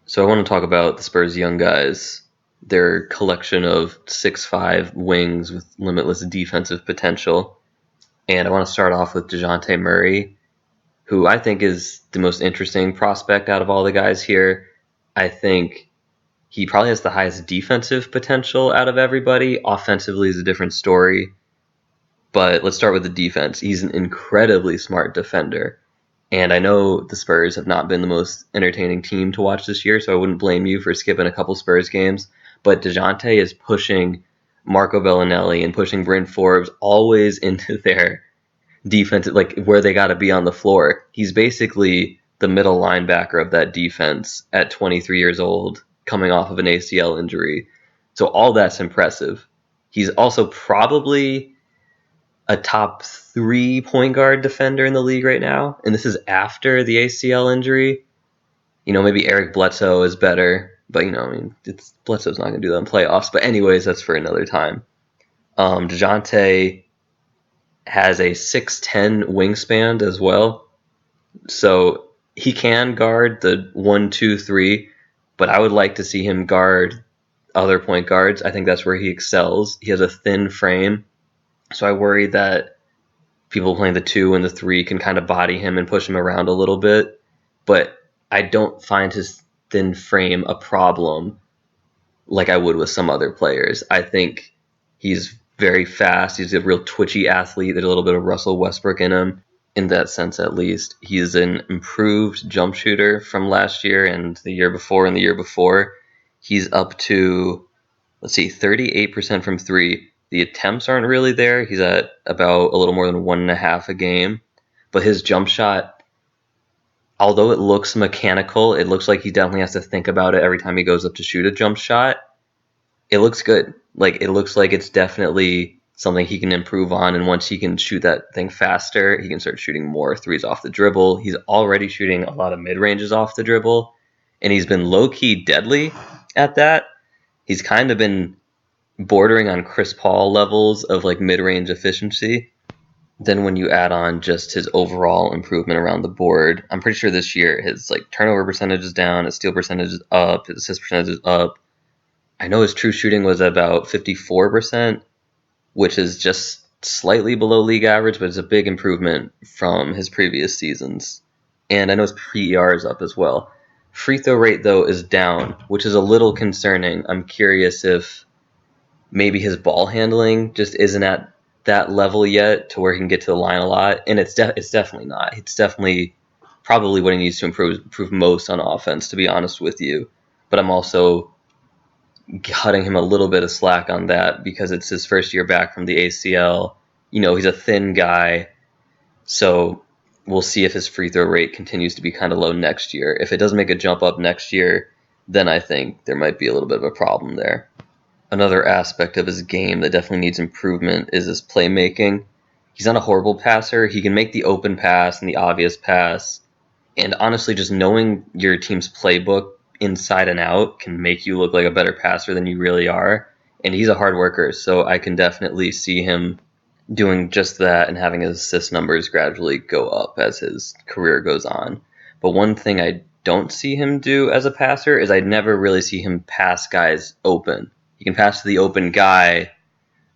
So I want to talk about the Spurs' young guys, their collection of 6'5" wings with limitless defensive potential. And I want to start off with DeJoun Murray, who I think is the most interesting prospect out of all the guys here. I think he probably has the highest defensive potential out of everybody. Offensively is a different story. But let's start with the defense. He's an incredibly smart defender. And I know the Spurs have not been the most entertaining team to watch this year, so I wouldn't blame you for skipping a couple Spurs games. But DeJounte is pushing Marco Bellinelli and pushing Bryn Forbes always into their defense, like where they got to be on the floor. He's basically the middle linebacker of that defense at 23 years old, coming off of an ACL injury. So all that's impressive. He's also probably a top 3 point guard defender in the league right now, and this is after the ACL injury. Maybe Eric Bledsoe is better, but Bledsoe's not going to do that in playoffs. But anyways, that's for another time. DeJounte has a 6'10" wingspan as well, so he can guard the 1, 2, 3. But I would like to see him guard other point guards. I think that's where he excels. He has a thin frame. So I worry that people playing the 2 and the 3 can kind of body him and push him around a little bit. But I don't find his thin frame a problem like I would with some other players. I think he's very fast. He's a real twitchy athlete. There's a little bit of Russell Westbrook in him, in that sense at least. He's an improved jump shooter from last year and the year before and the year before. He's up to, 38% from 3. The attempts aren't really there. He's at about a little more than 1.5 a game. But his jump shot, although it looks mechanical, it looks like he definitely has to think about it every time he goes up to shoot a jump shot. It looks good. It looks like it's definitely something he can improve on. And once he can shoot that thing faster, he can start shooting more threes off the dribble. He's already shooting a lot of mid-ranges off the dribble. And he's been low-key deadly at that. He's kind of been bordering on Chris Paul levels of mid-range efficiency. Then when you add on just his overall improvement around the board, I'm pretty sure this year his turnover percentage is down, his steal percentage is up, his assist percentage is up. I know his true shooting was about 54%, which is just slightly below league average, but it's a big improvement from his previous seasons. And I know his PER is up as well. Free throw rate, though, is down, which is a little concerning. I'm curious if maybe his ball handling just isn't at that level yet to where he can get to the line a lot. And it's definitely not. It's definitely probably what he needs to improve most on offense, to be honest with you. But I'm also cutting him a little bit of slack on that because it's his first year back from the ACL. He's a thin guy. So we'll see if his free throw rate continues to be kind of low next year. If it doesn't make a jump up next year, then I think there might be a little bit of a problem there. Another aspect of his game that definitely needs improvement is his playmaking. He's not a horrible passer. He can make the open pass and the obvious pass. And honestly, just knowing your team's playbook inside and out can make you look like a better passer than you really are. And he's a hard worker, so I can definitely see him doing just that and having his assist numbers gradually go up as his career goes on. But one thing I don't see him do as a passer is I never really see him pass guys open. He can pass to the open guy,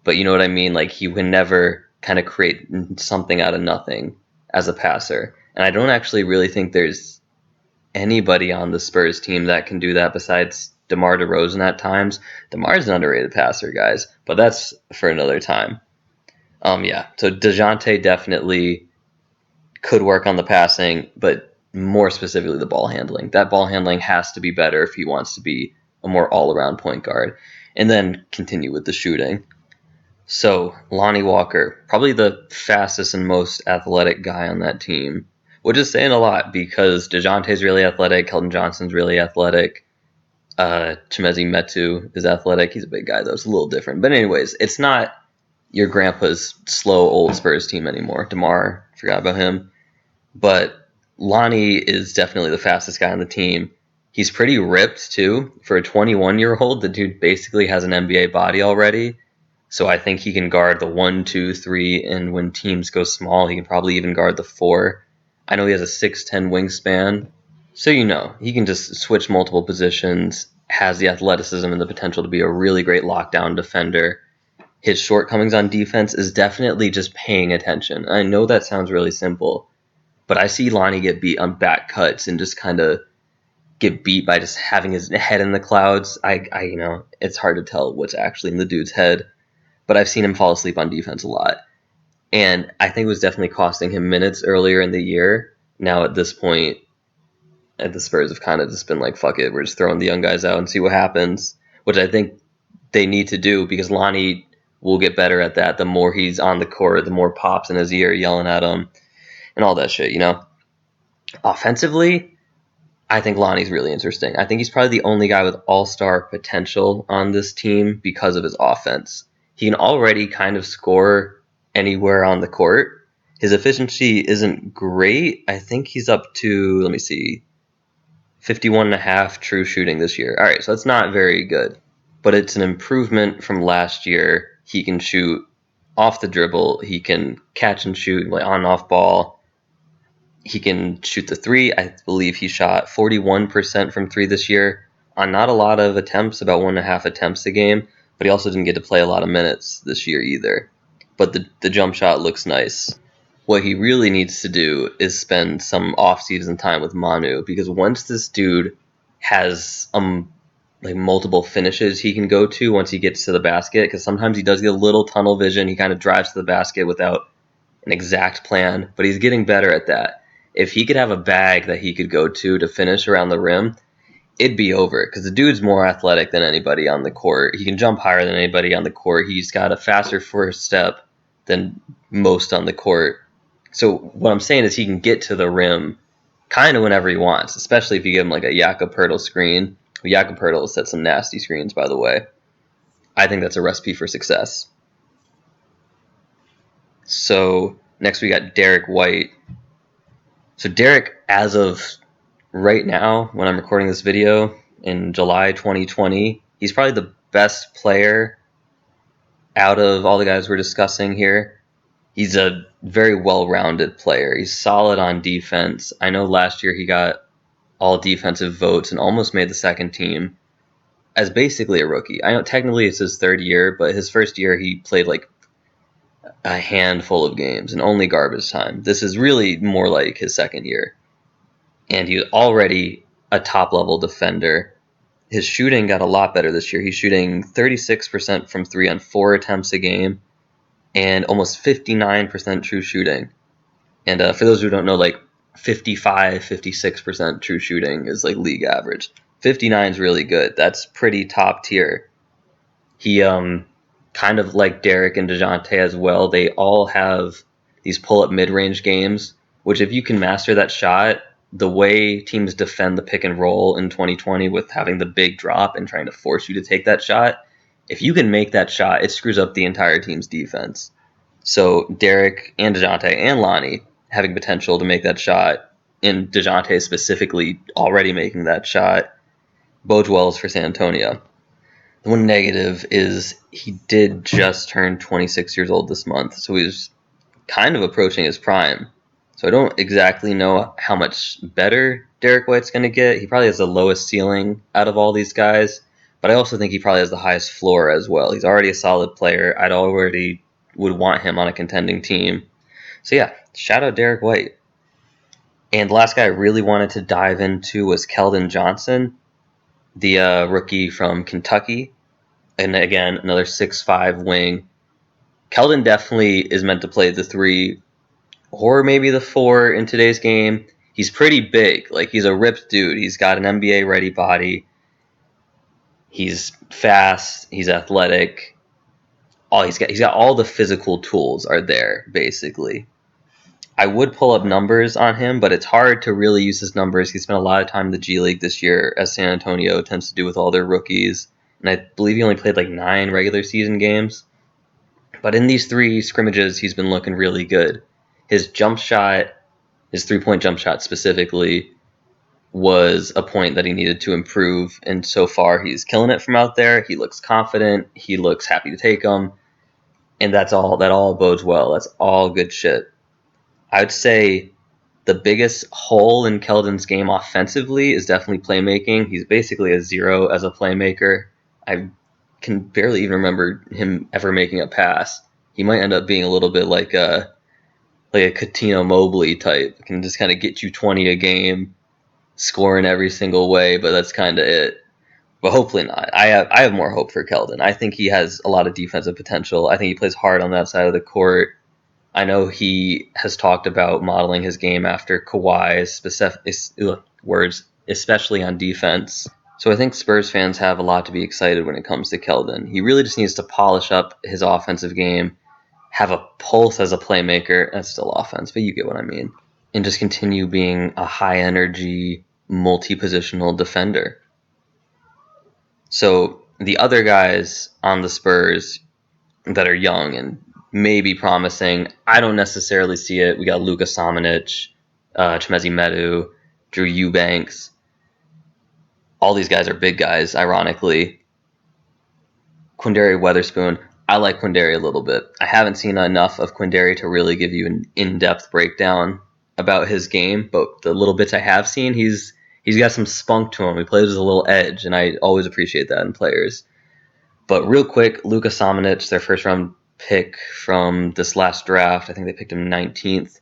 but you know what I mean? He can never kind of create something out of nothing as a passer. And I don't actually really think there's anybody on the Spurs team that can do that besides DeMar DeRozan at times. DeMar's an underrated passer, guys, but that's for another time. So DeJounte definitely could work on the passing, but more specifically the ball handling. That ball handling has to be better if he wants to be a more all-around point guard. And then continue with the shooting. So Lonnie Walker, probably the fastest and most athletic guy on that team, which is saying a lot because DeJounte's really athletic, Keldon Johnson's really athletic, Chimezie Metu is athletic. He's a big guy, though. It's a little different. But anyways, it's not your grandpa's slow old Spurs team anymore. DeMar, forgot about him. But Lonnie is definitely the fastest guy on the team. He's pretty ripped, too. For a 21-year-old, the dude basically has an NBA body already. So I think he can guard the 1, 2, 3, and when teams go small, he can probably even guard the 4. I know he has a 6'10 wingspan, So he can just switch multiple positions, has the athleticism and the potential to be a really great lockdown defender. His shortcomings on defense is definitely just paying attention. I know that sounds really simple, but I see Lonnie get beat on back cuts and just kind of get beat by just having his head in the clouds. It's hard to tell what's actually in the dude's head, but I've seen him fall asleep on defense a lot. And I think it was definitely costing him minutes earlier in the year. Now at this point, the Spurs have kind of just been like, fuck it, we're just throwing the young guys out and see what happens, which I think they need to do because Lonnie will get better at that the more he's on the court, the more pops in his ear yelling at him and all that shit, Offensively, I think Lonnie's really interesting. I think he's probably the only guy with all-star potential on this team because of his offense. He can already kind of score anywhere on the court. His efficiency isn't great. I think he's up to, 51.5 true shooting this year. All right, so that's not very good, but it's an improvement from last year. He can shoot off the dribble. He can catch and shoot like on and off ball. He can shoot the three. I believe he shot 41% from three this year on not a lot of attempts, about 1.5 attempts a game, but he also didn't get to play a lot of minutes this year either. But the jump shot looks nice. What he really needs to do is spend some off-season time with Manu, because once this dude has multiple finishes he can go to once he gets to the basket, because sometimes he does get a little tunnel vision. He kind of drives to the basket without an exact plan, but he's getting better at that. If he could have a bag that he could go to finish around the rim, it'd be over, because the dude's more athletic than anybody on the court. He can jump higher than anybody on the court. He's got a faster first step than most on the court. So what I'm saying is he can get to the rim kind of whenever he wants, especially if you give him like a Jakob screen. Jakob has set some nasty screens, by the way. I think that's a recipe for success. So next we got Derrick White. So Derrick, as of right now, when I'm recording this video in July 2020, he's probably the best player out of all the guys we're discussing here. He's a very well-rounded player. He's solid on defense. I know last year he got all defensive votes and almost made the second team as basically a rookie. I know technically it's his third year, but his first year he played like a handful of games and only garbage time. This is really more like his second year. And he's already a top-level defender. His shooting got a lot better this year. He's shooting 36% from three on 4 attempts a game and almost 59% true shooting. And for those who don't know, 55, 56% true shooting is like league average. 59 is really good. That's pretty top tier. He, kind of like Derrick and DeJounte as well, they all have these pull-up mid-range games, which if you can master that shot, the way teams defend the pick and roll in 2020 with having the big drop and trying to force you to take that shot, if you can make that shot, it screws up the entire team's defense. So Derrick and DeJounte and Lonnie having potential to make that shot, and DeJounte specifically already making that shot, bodes well for San Antonio. The one negative is he did just turn 26 years old this month, so he's kind of approaching his prime. So I don't exactly know how much better Derrick White's going to get. He probably has the lowest ceiling out of all these guys, but I also think he probably has the highest floor as well. He's already a solid player. I'd already would want him on a contending team. So yeah, shout out Derrick White. And the last guy I really wanted to dive into was Keldon Johnson, the rookie from Kentucky. And again, another 6'5" wing. Keldon definitely is meant to play the 3 or maybe the 4 in today's game. He's pretty big. He's a ripped dude. He's got an NBA-ready body. He's fast. He's athletic. He's got all the physical tools are there, basically. I would pull up numbers on him, but it's hard to really use his numbers. He spent a lot of time in the G League this year, as San Antonio tends to do with all their rookies. And I believe he only played 9 regular season games. But in these 3 scrimmages, he's been looking really good. His jump shot, his 3-point jump shot specifically, was a point that he needed to improve. And so far, he's killing it from out there. He looks confident. He looks happy to take them. And that all bodes well. That's all good shit. I would say The biggest hole in Keldon's game offensively is definitely playmaking. He's basically a zero as a playmaker. I can barely even remember him ever making a pass. He might end up being a little bit like a Coutinho Mobley type. Can just kind of get you 20 a game, scoring every single way, but that's kind of it. But hopefully not. I have more hope for Keldon. I think he has a lot of defensive potential. I think he plays hard on that side of the court. I know he has talked about modeling his game after Kawhi's words, especially on defense. So I think Spurs fans have a lot to be excited when it comes to Keldon. He really just needs to polish up his offensive game, have a pulse as a playmaker. That's still offense, but you get what I mean. And just continue being a high-energy, multi-positional defender. So the other guys on the Spurs that are young and maybe promising, I don't necessarily see it. We got Luka Samanic, Chimezi Medu, Drew Eubanks. All these guys are big guys, ironically. Quindary Weatherspoon, I like Quindary a little bit. I haven't seen enough of Quindary to really give you an in-depth breakdown about his game, but the little bits I have seen, he's got some spunk to him. He plays with a little edge, and I always appreciate that in players. But real quick, Luka Samanic, their first-round pick from this last draft. I think they picked him 19th.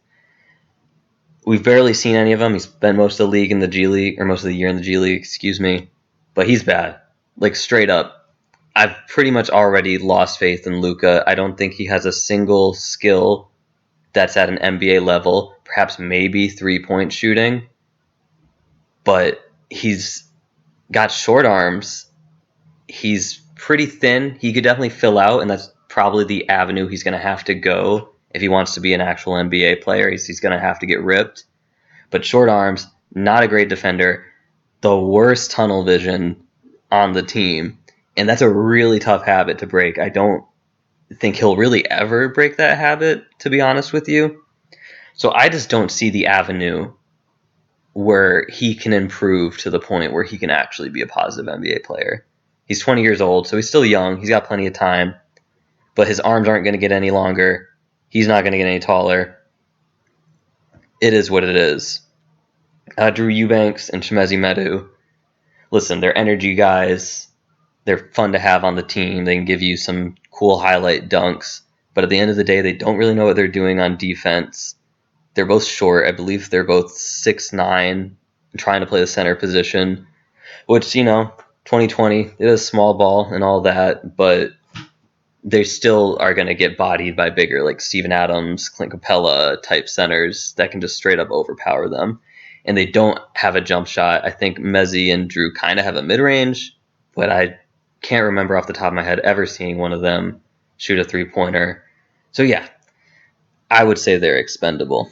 We've barely seen any of him. He's spent most of the league in the G League, or most of the year in the G League, excuse me. But he's bad. Like, straight up. I've pretty much already lost faith in Luka. I don't think he has a single skill that's at an NBA level. Perhaps maybe three-point shooting. But he's got short arms. He's pretty thin. He could definitely fill out, and that's probably the avenue he's going to have to go if he wants to be an actual NBA player. He's going to have to get ripped. But short arms, not a great defender, the worst tunnel vision on the team, and that's a really tough habit to break. I don't think he'll really ever break that habit, to be honest with you. So I just don't see the avenue where he can improve to the point where he can actually be a positive NBA player. He's 20 years old, so he's still young. He's got plenty of time. But his arms aren't going to get any longer. He's not going to get any taller. It is what it is. Drew Eubanks and Chimezi Medu. Listen, they're energy guys. They're fun to have on the team. They can give you some cool highlight dunks. But at the end of the day, they don't really know what they're doing on defense. They're both short. I believe they're both 6'9", trying to play the center position. Which, 2020, it is small ball and all that, but they still are going to get bodied by bigger, like Steven Adams, Clint Capella type centers that can just straight up overpower them. And they don't have a jump shot. I think Mezzi and Drew kind of have a mid-range, but I can't remember off the top of my head ever seeing one of them shoot a three-pointer. So yeah, I would say they're expendable.